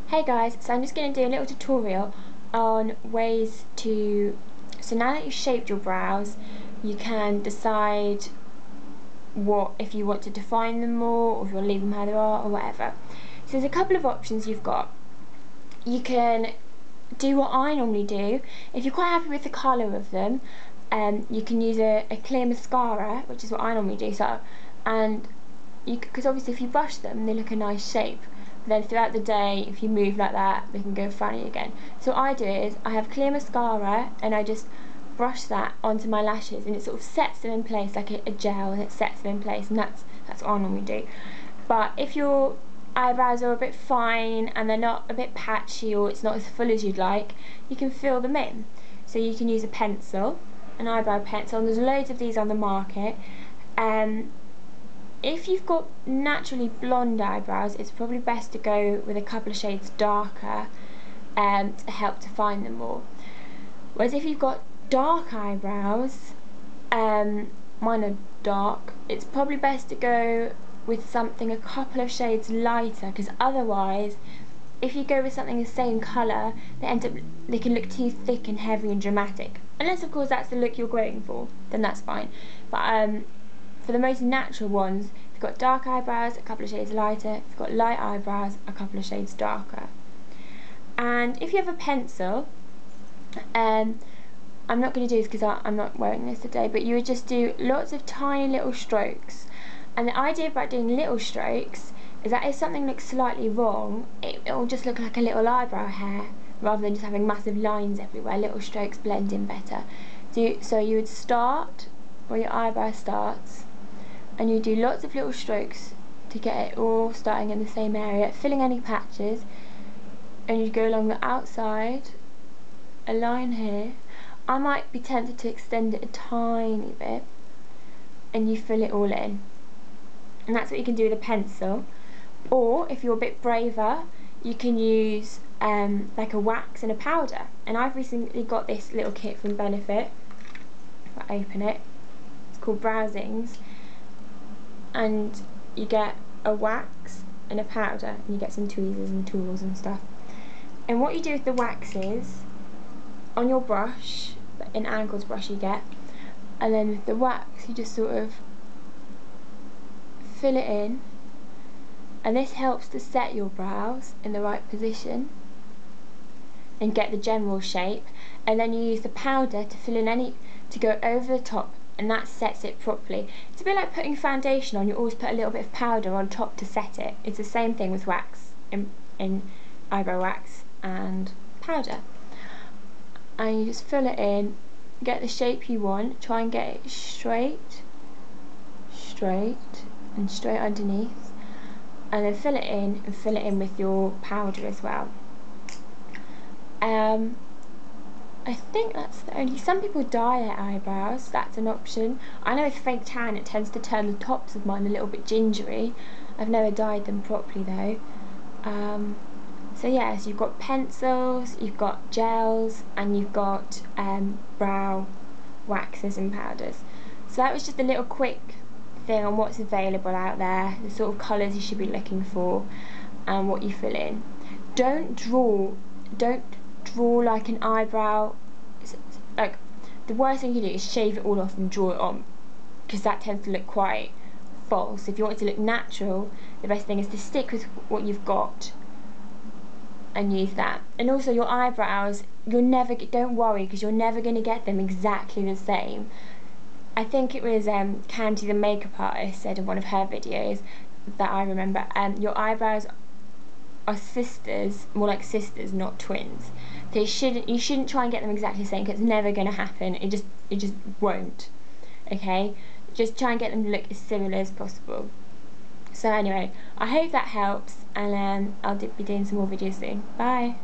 Hey guys, so I'm just going to do a little tutorial on ways to, so now that you've shaped your brows, you can decide if you want to define them more, or if you want to leave them how they are, or whatever. So there's a couple of options you've got. You can do what I normally do. If you're quite happy with the colour of them, you can use a clear mascara, which is what I normally do. Because obviously if you brush them, they look a nice shape. Then throughout the day, if you move like that, they can go funny again. So what I do is I have clear mascara and I just brush that onto my lashes, and it sort of sets them in place like a gel, and it sets them in place, and that's what I normally do. But if your eyebrows are a bit fine and they're not a bit patchy, or it's not as full as you'd like, you can fill them in. So you can use a pencil, an eyebrow pencil, and there's loads of these on the market. If you've got naturally blonde eyebrows, it's probably best to go with a couple of shades darker to help define them more. Whereas if you've got dark eyebrows, mine are dark, it's probably best to go with something a couple of shades lighter, because otherwise, if you go with something the same colour, they can look too thick and heavy and dramatic. Unless of course that's the look you're going for, then that's fine. But for the most natural ones, if you've got dark eyebrows, a couple of shades lighter. If you've got light eyebrows, a couple of shades darker. And if you have a pencil, I'm not going to do this because I'm not wearing this today, but you would just do lots of tiny little strokes. And the idea about doing little strokes is that if something looks slightly wrong, it will just look like a little eyebrow hair, rather than just having massive lines everywhere. Little strokes blend in better. So you would start where your eyebrow starts, and you do lots of little strokes to get it all starting in the same area, filling any patches, and you go along the outside, a line here. I might be tempted to extend it a tiny bit, and you fill it all in. And that's what you can do with a pencil. Or if you're a bit braver, you can use like a wax and a powder. And I've recently got this little kit from Benefit. If I open it, it's called Browsings. And you get a wax and a powder, and you get some tweezers and tools and stuff. And what you do with the wax is, on your brush, an angled brush you get, and then with the wax you just sort of fill it in, and this helps to set your brows in the right position and get the general shape. And then you use the powder to fill in to go over the top, and that sets it properly. It's a bit like putting foundation on. You always put a little bit of powder on top to set it. It's the same thing with wax, in eyebrow wax and powder. And you just fill it in, get the shape you want, try and get it straight, and straight underneath, and then fill it in, and fill it in with your powder as well. I think that's the only. Some people dye their eyebrows, that's an option. I know with fake tan it tends to turn the tops of mine a little bit gingery. I've never dyed them properly though. So yes, you've got pencils, you've got gels, and you've got brow waxes and powders. So that was just a little quick thing on what's available out there, the sort of colours you should be looking for, and what you fill in. Don't draw like an eyebrow. Like, the worst thing you can do is shave it all off and draw it on, because that tends to look quite false. If you want it to look natural, the best thing is to stick with what you've got and use that. And also your eyebrows, don't worry, because you're never going to get them exactly the same. I think it was Candy the makeup artist said in one of her videos that I remember, your eyebrows are sisters, more like sisters, not twins. You shouldn't try and get them exactly the same, because it's never going to happen. It just won't. Okay, just try and get them to look as similar as possible. So anyway, I hope that helps, and I'll be doing some more videos soon. Bye.